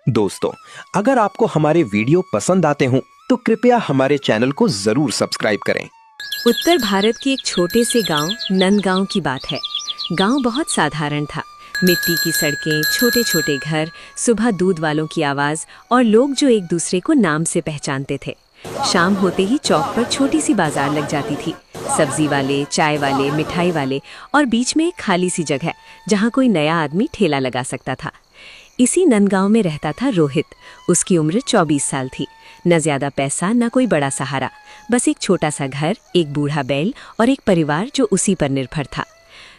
दोस्तों, अगर आपको हमारे वीडियो पसंद आते हों तो कृपया हमारे चैनल को जरूर सब्सक्राइब करें। उत्तर भारत के एक छोटे से गांव नंदगांव की बात है। गांव बहुत साधारण था। मिट्टी की सड़कें, छोटे छोटे घर, सुबह दूध वालों की आवाज और लोग जो एक दूसरे को नाम से पहचानते थे। शाम होते ही चौक पर छोटी सी बाजार लग जाती थी। सब्जी वाले, चाय वाले, मिठाई वाले और बीच में एक खाली सी जगह जहाँ कोई नया आदमी ठेला लगा सकता था। इसी नंदगांव में रहता था रोहित। उसकी उम्र 24 साल थी। न ज्यादा पैसा, न कोई बड़ा सहारा, बस एक छोटा सा घर, एक बूढ़ा बैल और एक परिवार जो उसी पर निर्भर था।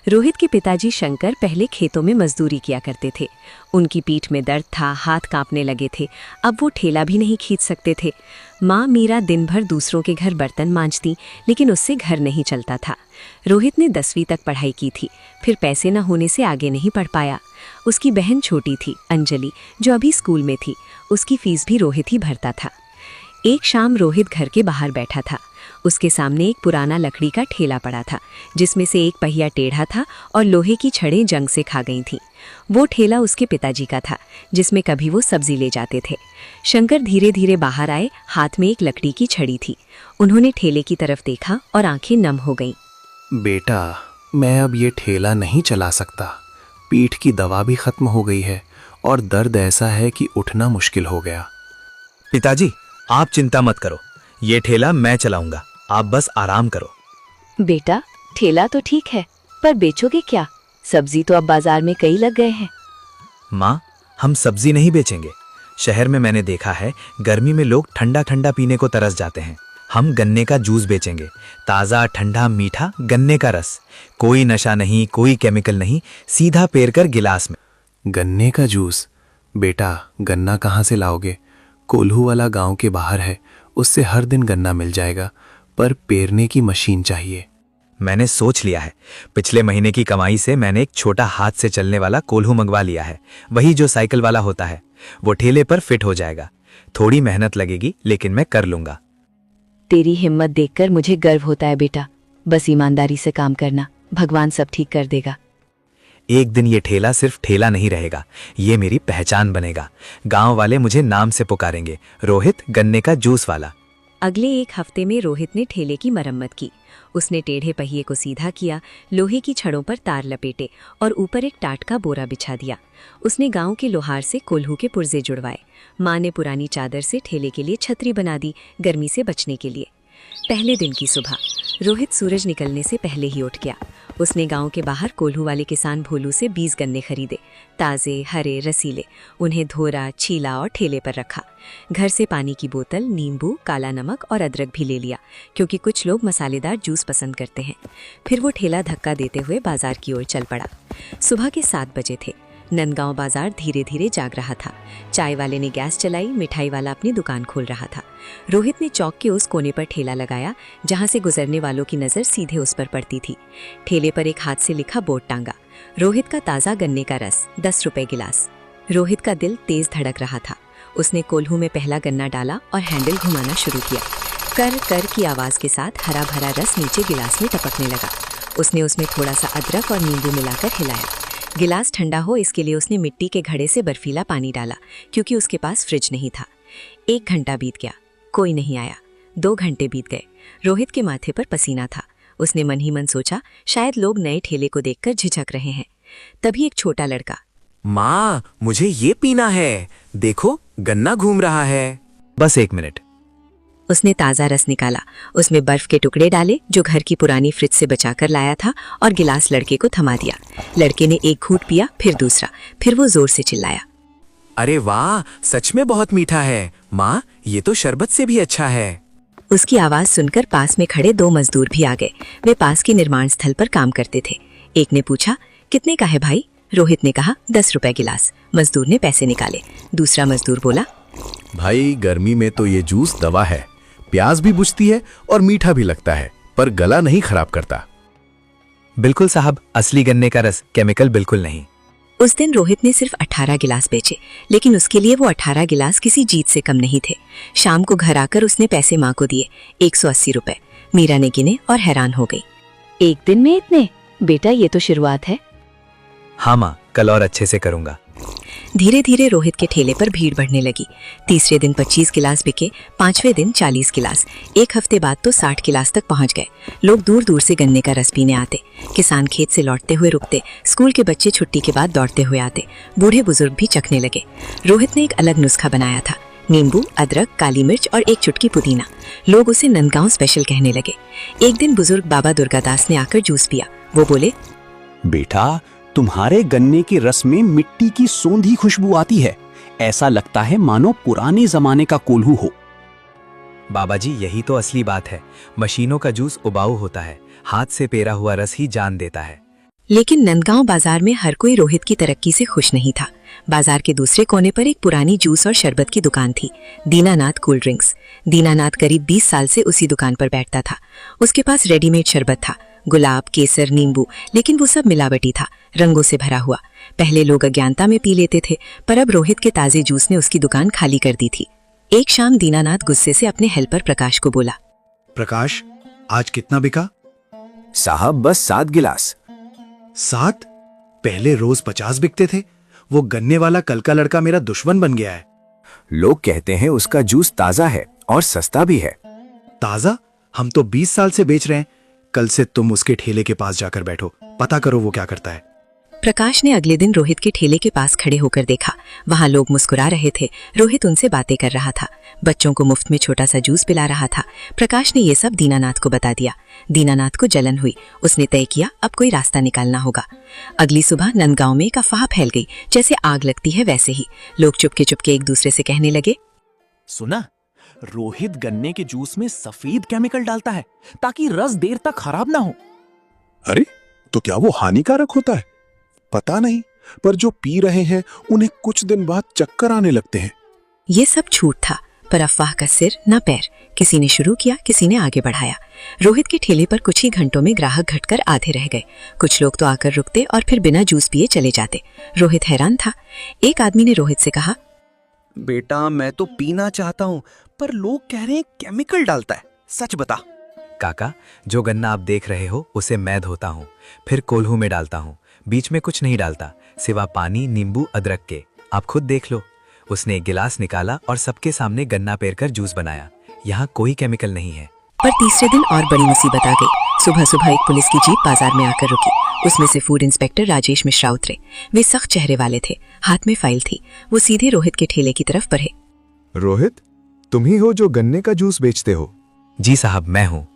रोहित के पिताजी शंकर पहले खेतों में मजदूरी किया करते थे। उनकी पीठ में दर्द था, हाथ कांपने लगे थे। अब वो ठेला भी नहीं खींच सकते थे। माँ मीरा दिन भर दूसरों के घर बर्तन मांजती, लेकिन उससे घर नहीं चलता था। रोहित ने 10वीं तक पढ़ाई की थी, फिर पैसे न होने से आगे नहीं पढ़ पाया। उसकी बहन छोटी थी, अंजलि, जो अभी स्कूल में थी। उसकी फीस भी रोहित ही भरता था। एक शाम रोहित घर के बाहर बैठा था। उसके सामने एक पुराना लकड़ी का ठेला पड़ा था, जिसमें से एक पहिया टेढ़ा था और लोहे की छड़ें जंग से खा गई थीं। वो ठेला उसके पिताजी का था, जिसमें कभी वो सब्जी ले जाते थे। शंकर धीरे धीरे बाहर आए, हाथ में एक लकड़ी की छड़ी थी। उन्होंने ठेले की तरफ देखा और आंखें नम हो गईं। बेटा, मैं अब ये ठेला नहीं चला सकता। पीठ की दवा भी खत्म हो गई है और दर्द ऐसा है कि उठना मुश्किल हो गया। पिताजी, आप चिंता मत करो, ये ठेला मैं चलाऊंगा, आप बस आराम करो। बेटा, ठेला तो ठीक है, पर बेचोगे क्या? सब्जी तो अब बाजार में कई लग गए हैं। माँ, हम सब्जी नहीं बेचेंगे। शहर में मैंने देखा है, गर्मी में लोग ठंडा ठंडा पीने को तरस जाते हैं। हम गन्ने का जूस बेचेंगे, ताज़ा ठंडा मीठा गन्ने का रस। कोई नशा नहीं, कोई केमिकल नहीं, सीधा पेर कर गिलास में। गन्ने का जूस? बेटा, गन्ना कहाँ से लाओगे? कोल्हू वाला गांव के बाहर है, उससे हर दिन गन्ना मिल जाएगा, पर पेरने की मशीन चाहिए। मैंने सोच लिया है। पिछले महीने की कमाई से मैंने एक छोटा हाथ से चलने वाला कोल्हू मंगवा लिया है। वही जो साइकिल वाला होता है। वो ठेले पर फिट हो जाएगा। थोड़ी मेहनत लगेगी, लेकिन मैं कर लूंगा। तेरी हिम्मत देखकर मुझे गर्व होता है बेटा। बस ईमानदारी से काम करना, भगवान सब ठीक कर देगा। एक दिन ये ठेला सिर्फ ठेला नहीं रहेगा, ये मेरी पहचान बनेगा। गांव वाले मुझे नाम से पुकारेंगे, रोहित गन्ने का जूस वाला। अगले एक हफ्ते में रोहित ने ठेले की मरम्मत की। उसने टेढ़े पहिए को सीधा किया, लोहे की छड़ों पर तार लपेटे और ऊपर एक टाट का बोरा बिछा दिया। उसने गांव के लोहार से कोल्हू के पुर्जे जुड़वाए। माँ ने पुरानी चादर से ठेले के लिए छतरी बना दी, गर्मी से बचने के लिए। पहले दिन की सुबह रोहित सूरज निकलने से पहले ही उठ गया। उसने गांव के बाहर कोल्हू वाले किसान भोलू से 20 गन्ने खरीदे, ताज़े, हरे, रसीले। उन्हें धोरा, छीला और ठेले पर रखा। घर से पानी की बोतल, नींबू, काला नमक और अदरक भी ले लिया, क्योंकि कुछ लोग मसालेदार जूस पसंद करते हैं। फिर वो ठेला धक्का देते हुए बाजार की ओर चल पड़ा। सुबह के 7 बजे थे। नंदगांव बाजार धीरे धीरे जाग रहा था। चाय वाले ने गैस चलाई, मिठाई वाला अपनी दुकान खोल रहा था। रोहित ने चौक के उस कोने पर ठेला लगाया जहां से गुजरने वालों की नजर सीधे उस पर पड़ती थी। ठेले पर एक हाथ से लिखा बोर्ड टांगा, रोहित का ताज़ा गन्ने का रस, 10 रुपए गिलास। रोहित का दिल तेज धड़क रहा था। उसने कोल्हू में पहला गन्ना डाला और हैंडल घुमाना शुरू किया। कर कर की आवाज के साथ हरा भरा रस नीचे गिलास में टपकने लगा। उसने उसमें थोड़ा सा अदरक और नींबू मिलाकर हिलाया। गिलास ठंडा हो इसके लिए उसने मिट्टी के घड़े से बर्फीला पानी डाला, क्योंकि उसके पास फ्रिज नहीं था। 1 घंटा बीत गया, कोई नहीं आया। 2 घंटे बीत गए। रोहित के माथे पर पसीना था। उसने मन ही मन सोचा, शायद लोग नए ठेले को देखकर झिझक रहे हैं। तभी एक छोटा लड़का, माँ, मुझे ये पीना है, देखो गन्ना घूम रहा है। बस 1 मिनट। उसने ताज़ा रस निकाला, उसमें बर्फ के टुकड़े डाले जो घर की पुरानी फ्रिज से बचाकर लाया था, और गिलास लड़के को थमा दिया। लड़के ने एक घूंट पिया, फिर दूसरा, फिर वो जोर से चिल्लाया, अरे वाह, सच में बहुत मीठा है। माँ, ये तो शरबत से भी अच्छा है। उसकी आवाज सुनकर पास में खड़े 2 मजदूर भी आ गए। वे पास के निर्माण स्थल पर काम करते थे। एक ने पूछा, कितने का है भाई? रोहित ने कहा, 10 रुपए गिलास। मजदूर ने पैसे निकाले। दूसरा मजदूर बोला, भाई, गर्मी में तो ये जूस दवा है, प्यास भी बुझती है और मीठा भी लगता है, पर गला नहीं खराब करता। बिल्कुल साहब, असली गन्ने का रस, केमिकल बिल्कुल नहीं। उस दिन रोहित ने सिर्फ 18 गिलास बेचे, लेकिन उसके लिए वो 18 गिलास किसी जीत से कम नहीं थे। शाम को घर आकर उसने पैसे माँ को दिए, 180 रुपए। मीरा ने गिने और हैरान हो गई। 1 दिन में इतने? बेटा, ये तो शुरुआत है। हाँ माँ, कल और अच्छे से करूँगा। धीरे धीरे रोहित के ठेले पर भीड़ बढ़ने लगी। तीसरे दिन 25 गिलास बिके, 5वें दिन 40 गिलास, एक हफ्ते बाद तो 60 गिलास तक पहुंच गए। लोग दूर दूर से गन्ने का रस पीने आते, किसान खेत से लौटते हुए रुकते, स्कूल के बच्चे छुट्टी के बाद दौड़ते हुए आते, बूढ़े बुजुर्ग भी चखने लगे। रोहित ने एक अलग नुस्खा बनाया था, नींबू, अदरक, काली मिर्च और एक चुटकी पुदीना। लोग उसे नंदगांव स्पेशल कहने लगे। एक दिन बुजुर्ग बाबा दुर्गादास ने आकर जूस पिया। वो बोले, बेटा, तुम्हारे गन्ने के रस में मिट्टी की सोंधी खुशबू आती है। ऐसा लगता है मानो पुराने जमाने का कोल्हू हो। बाबा जी, यही तो असली बात है। मशीनों का जूस उबाऊ होता है, हाथ से पेरा हुआ रस ही जान देता है। लेकिन नंदगांव बाजार में हर कोई रोहित की तरक्की से खुश नहीं था। बाजार के दूसरे कोने पर एक पुरानी जूस और शरबत की दुकान थी, दीनानाथ कोल्ड ड्रिंक्स। दीनानाथ करीब 20 साल से उसी दुकान पर बैठता था। उसके पास रेडीमेड शरबत था, गुलाब, केसर, नींबू, लेकिन वो सब मिलावटी था, रंगों से भरा हुआ। पहले लोग अज्ञानता में पी लेते थे, पर अब रोहित के ताजे जूस ने उसकी दुकान खाली कर दी थी। एक शाम दीनानाथ गुस्से से अपने हेल्पर प्रकाश को बोला, प्रकाश, आज कितना बिका? साहब बस 7 गिलास। 7? पहले रोज 50 बिकते थे। वो गन्ने वाला कल का लड़का मेरा दुश्मन बन गया है। लोग कहते हैं उसका जूस ताजा है और सस्ता भी है। ताजा? हम तो 20 साल से बेच रहे हैं। कल से तुम उसके ठेले के पास जाकर बैठो, पता करो वो क्या करता है। प्रकाश ने अगले दिन रोहित के ठेले के पास खड़े होकर देखा। वहां लोग मुस्कुरा रहे थे, रोहित उनसे बातें कर रहा था, बच्चों को मुफ्त में छोटा सा जूस पिला रहा था। प्रकाश ने ये सब दीनानाथ को बता दिया। दीनानाथ को जलन हुई। उसने तय किया अब कोई रास्ता निकालना होगा। अगली सुबह नंदगांव में एक अफवाह फैल गई, जैसे आग लगती है वैसे ही। लोग चुपके चुपके एक दूसरे से कहने लगे, सुना, रोहित गन्ने के जूस में सफेद केमिकल डालता है ताकि रस देर तक खराब ना हो। अरे, तो क्या वो हानिकारक होता है? पता नहीं, पर जो पी रहे हैं उन्हें कुछ दिन बाद चक्कर आने लगते हैं। ये सब झूठ था, पर अफवाह का सिर न पैर। किसी ने शुरू किया, किसी ने आगे बढ़ाया। रोहित के ठेले पर कुछ ही घंटों में ग्राहक घटकर आधे रह गए। कुछ लोग तो आकर रुकते और फिर बिना जूस पिए चले जाते। रोहित हैरान था। एक आदमी ने रोहित से कहा, बेटा, मैं तो पीना चाहता हूँ, पर लोग कह रहे हैं केमिकल डालता है, सच बता। काका, जो गन्ना आप देख रहे हो उसे मैं धोता हूँ, फिर कोल्हू में डालता हूँ। बीच में कुछ नहीं डालता, सिवा पानी, नींबू, अदरक के। आप खुद देख लो। उसने एक गिलास निकाला और सबके सामने गन्ना पेरकर जूस बनाया। यहाँ कोई केमिकल नहीं है। पर तीसरे दिन और बड़ी मुसीबत आ गई। सुबह सुबह एक पुलिस की जीप बाजार में आकर रुकी। उसमें से फूड इंस्पेक्टर राजेश मिश्रा उतरे। वे सख्त चेहरे वाले थे, हाथ में फाइल थी। वो सीधे रोहित के ठेले की तरफ बढ़े। रोहित, तुम ही हो जो गन्ने का जूस बेचते हो? जी साहब, मैं हूँ।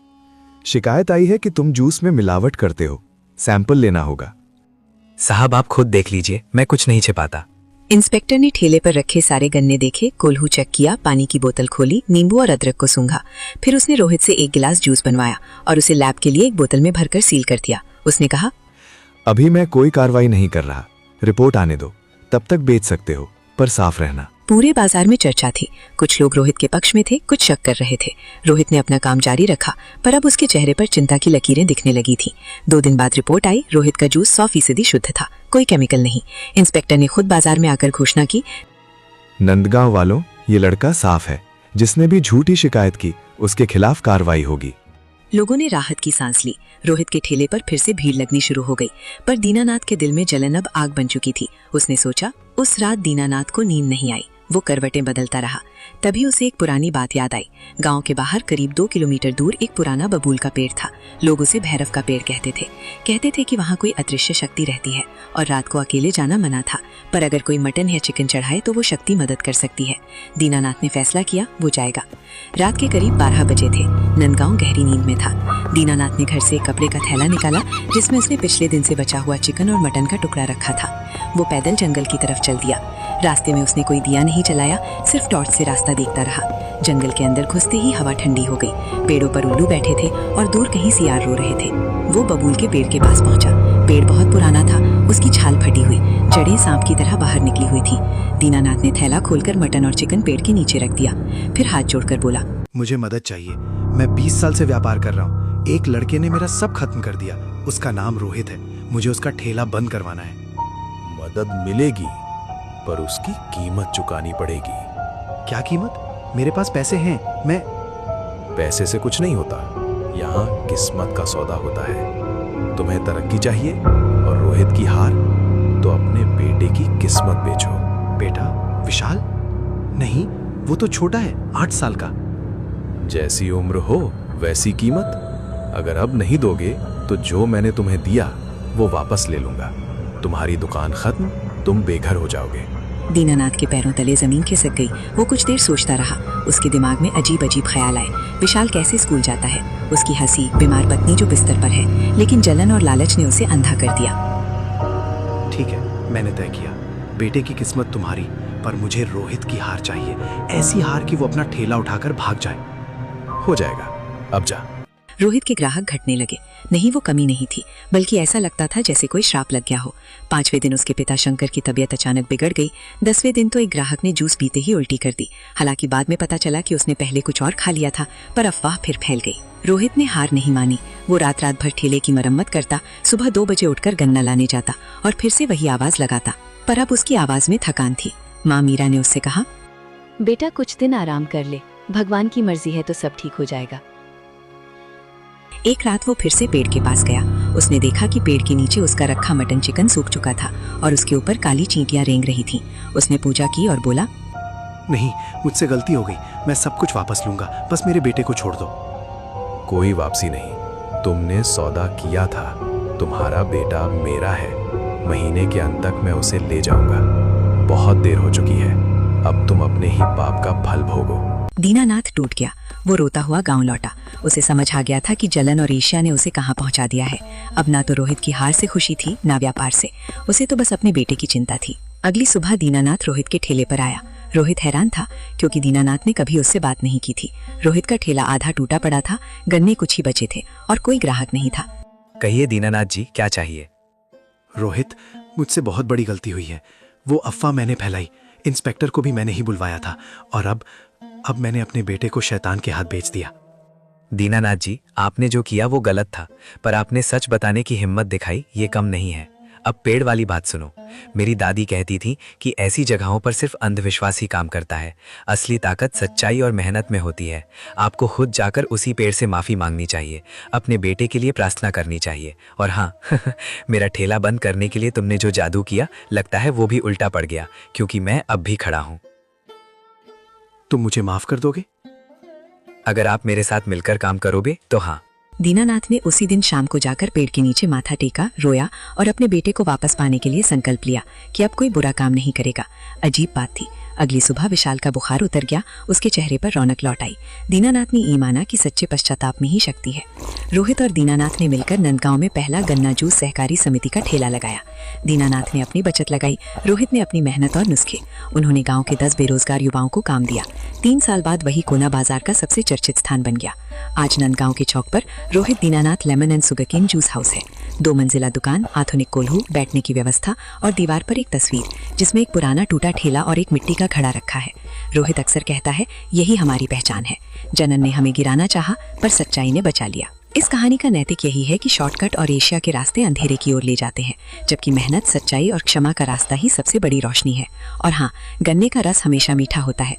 शिकायत आई है कि तुम जूस में मिलावट करते हो, सैंपल लेना होगा। साहब आप खुद देख लीजिए, मैं कुछ नहीं छिपाता। इंस्पेक्टर ने ठेले पर रखे सारे गन्ने देखे, कोल्हू चेक किया, पानी की बोतल खोली, नींबू और अदरक को सूंघा। फिर उसने रोहित से एक गिलास जूस बनवाया और उसे लैब के लिए एक बोतल में भरकर सील कर दिया। उसने कहा, अभी मैं कोई कार्रवाई नहीं कर रहा, रिपोर्ट आने दो, तब तक बेच सकते हो, पर साफ रहना। पूरे बाजार में चर्चा थी। कुछ लोग रोहित के पक्ष में थे, कुछ शक कर रहे थे। रोहित ने अपना काम जारी रखा, पर अब उसके चेहरे पर चिंता की लकीरें दिखने लगी थी। 2 दिन बाद रिपोर्ट आई, रोहित का जूस 100% शुद्ध था, कोई केमिकल नहीं। इंस्पेक्टर ने खुद बाजार में आकर घोषणा की, नंदगांव वालों, ये लड़का साफ है। जिसने भी झूठी शिकायत की उसके खिलाफ कार्रवाई होगी। लोगों ने राहत की सांस ली। रोहित के ठेले पर फिर से भीड़ लगनी शुरू हो गई, पर दीनानाथ के दिल में जलन अब आग बन चुकी थी। उसने सोचा, उस रात दीनानाथ को नींद नहीं आई। वो करवटें बदलता रहा। तभी उसे एक पुरानी बात याद आई। गांव के बाहर करीब 2 किलोमीटर दूर एक पुराना बबूल का पेड़ था। लोग उसे भैरव का पेड़ कहते थे। कहते थे कि वहाँ कोई अदृश्य शक्ति रहती है और रात को अकेले जाना मना था, पर अगर कोई मटन या चिकन चढ़ाए तो वो शक्ति मदद कर सकती है। दीनानाथ ने फैसला किया, वो जाएगा। रात के करीब 12 बजे थे। नंदगांव गहरी नींद में था। दीनानाथ ने घर से एक कपड़े का थैला निकाला, जिसमें उसने पिछले दिन से बचा हुआ चिकन और मटन का टुकड़ा रखा था। वो पैदल जंगल की तरफ चल दिया। रास्ते में उसने कोई दिया नहीं जलाया, सिर्फ टॉर्च से रास्ता देखता रहा। जंगल के अंदर घुसते ही हवा ठंडी हो गई। पेड़ों पर उल्लू बैठे थे और दूर कहीं सियार रो रहे थे। वो बबूल के पेड़ के पास पहुंचा। पेड़ बहुत पुराना था, उसकी छाल फटी हुई, जड़ें सांप की तरह बाहर निकली हुई थी। दीनानाथ ने थैला खोलकर मटन और चिकन पेड़ के नीचे रख दिया, फिर हाथ जोड़कर बोला, मुझे मदद चाहिए। मैं 20 साल से व्यापार कर रहा हूँ। एक लड़के ने मेरा सब खत्म कर दिया। उसका नाम रोहित है। मुझे उसका ठेला बंद करवाना है। मदद मिलेगी, पर उसकी कीमत चुकानी पड़ेगी। क्या कीमत? मेरे पास पैसे हैं। मैं पैसे से कुछ नहीं होता, यहाँ किस्मत का सौदा होता है। तुम्हें तरक्की चाहिए और रोहित की हार, तो अपने बेटे की किस्मत बेचो। बेटा विशाल? नहीं, वो तो छोटा है, 8 साल का। जैसी उम्र हो वैसी कीमत। अगर अब नहीं दोगे तो जो मैंने तुम्हें दिया वो वापस ले लूंगा। तुम्हारी दुकान खत्म, तुम बेघर हो जाओगे। दीनानाथ के पैरों तले जमीन खिसक गई। वो कुछ देर सोचता रहा। उसके दिमाग में अजीब अजीब ख्याल आए। विशाल कैसे स्कूल जाता है, उसकी हंसी, बीमार पत्नी जो बिस्तर पर है, लेकिन जलन और लालच ने उसे अंधा कर दिया। ठीक है, मैंने तय किया, बेटे की किस्मत तुम्हारी, पर मुझे रोहित की हार चाहिए। ऐसी हार कि वो अपना ठेला उठाकर भाग जाए। हो जाएगा, अब जा। रोहित के ग्राहक घटने लगे। नहीं, वो कमी नहीं थी, बल्कि ऐसा लगता था जैसे कोई श्राप लग गया हो। 5वें दिन उसके पिता शंकर की तबीयत अचानक बिगड़ गई। 10वें दिन तो एक ग्राहक ने जूस पीते ही उल्टी कर दी। हालांकि बाद में पता चला कि उसने पहले कुछ और खा लिया था, पर अफवाह फिर फैल गई। रोहित ने हार नहीं मानी। वो रात रात भर ठेले की मरम्मत करता, सुबह 2 बजे उठकर गन्ना लाने जाता और फिर से वही आवाज लगाता। पर अब उसकी आवाज में थकान थी। माँ मीरा ने उससे कहा, बेटा कुछ दिन आराम कर ले, भगवान की मर्जी है तो सब ठीक हो जाएगा। एक रात वो फिर से पेड़ के पास गया। उसने देखा कि पेड़ के नीचे उसका रखा मटन चिकन सूख चुका था और उसके ऊपर काली चींटियां रेंग रही थीं। उसने पूजा की और बोला, नहीं, मुझसे गलती हो गई, मैं सब कुछ वापस लूंगा, बस मेरे बेटे को छोड़ दो। कोई वापसी नहीं, तुमने सौदा किया था, तुम्हारा बेटा मेरा है। महीने के अंत तक मैं उसे ले जाऊंगा। बहुत देर हो चुकी है, अब तुम अपने ही पाप का फल भोगो। दीनानाथ टूट गया। वो रोता हुआ गांव लौटा। उसे समझ आ गया था कि जलन और ईर्ष्या ने उसे कहां पहुंचा दिया है। अब ना तो रोहित की हार से खुशी थी, ना व्यापार से। उसे तो बस अपने बेटे की चिंता थी। अगली सुबह दीनानाथ रोहित के ठेले पर आया। रोहित हैरान था, क्योंकि दीनानाथ ने कभी उससे बात नहीं की थी। रोहित का ठेला आधा टूटा पड़ा था, गन्ने कुछ ही बचे थे और कोई ग्राहक नहीं था। कहिए दीनानाथ जी, क्या चाहिए? रोहित, मुझसे बहुत बड़ी गलती हुई है। वो अफवाह मैंने फैलाई, इंस्पेक्टर को भी मैंने ही बुलवाया था, और अब मैंने अपने बेटे को शैतान के हाथ बेच दिया। दीनानाथ जी, आपने जो किया वो गलत था, पर आपने सच बताने की हिम्मत दिखाई, ये कम नहीं है। अब पेड़ वाली बात सुनो। मेरी दादी कहती थी कि ऐसी जगहों पर सिर्फ अंधविश्वास ही काम करता है। असली ताकत सच्चाई और मेहनत में होती है। आपको खुद जाकर उसी पेड़ से माफी मांगनी चाहिए, अपने बेटे के लिए प्रार्थना करनी चाहिए। और हाँ, मेरा ठेला बंद करने के लिए तुमने जो जादू किया, लगता है वो भी उल्टा पड़ गया, क्योंकि मैं अब भी खड़ा हूं। तुम मुझे माफ कर दोगे? अगर आप मेरे साथ मिलकर काम करोगे तो हाँ। दीनानाथ ने उसी दिन शाम को जाकर पेड़ के नीचे माथा टेका, रोया और अपने बेटे को वापस पाने के लिए संकल्प लिया कि अब कोई बुरा काम नहीं करेगा। अजीब बात थी, अगली सुबह विशाल का बुखार उतर गया, उसके चेहरे पर रौनक लौट आई। दीनानाथ ने ये माना कि सच्चे पश्चाताप में ही शक्ति है। रोहित और दीनानाथ ने मिलकर नंदगांव में पहला गन्ना जूस सहकारी समिति का ठेला लगाया। दीनानाथ ने अपनी बचत लगाई, रोहित ने अपनी मेहनत और नुस्खे। उन्होंने गांव के 10 बेरोजगार युवाओं को काम दिया। 3 साल बाद वही कोना बाजार का सबसे चर्चित स्थान बन गया। आज नंदगांव के चौक पर Rohit Dinanath lemon and sugarcane juice house है। 2 मंजिला दुकान, आधुनिक कोल्हू, बैठने की व्यवस्था और दीवार पर एक तस्वीर जिसमें एक पुराना टूटा ठेला और एक मिट्टी का घड़ा रखा है। रोहित अक्सर कहता है, यही हमारी पहचान है। जनन ने हमें गिराना चाहा, पर सच्चाई ने बचा लिया। इस कहानी का नैतिक यही है कि शॉर्टकट और एशिया के रास्ते अंधेरे की ओर ले जाते हैं, जबकि मेहनत, सच्चाई और क्षमा का रास्ता ही सबसे बड़ी रोशनी है। और हाँ, गन्ने का रस हमेशा मीठा होता है।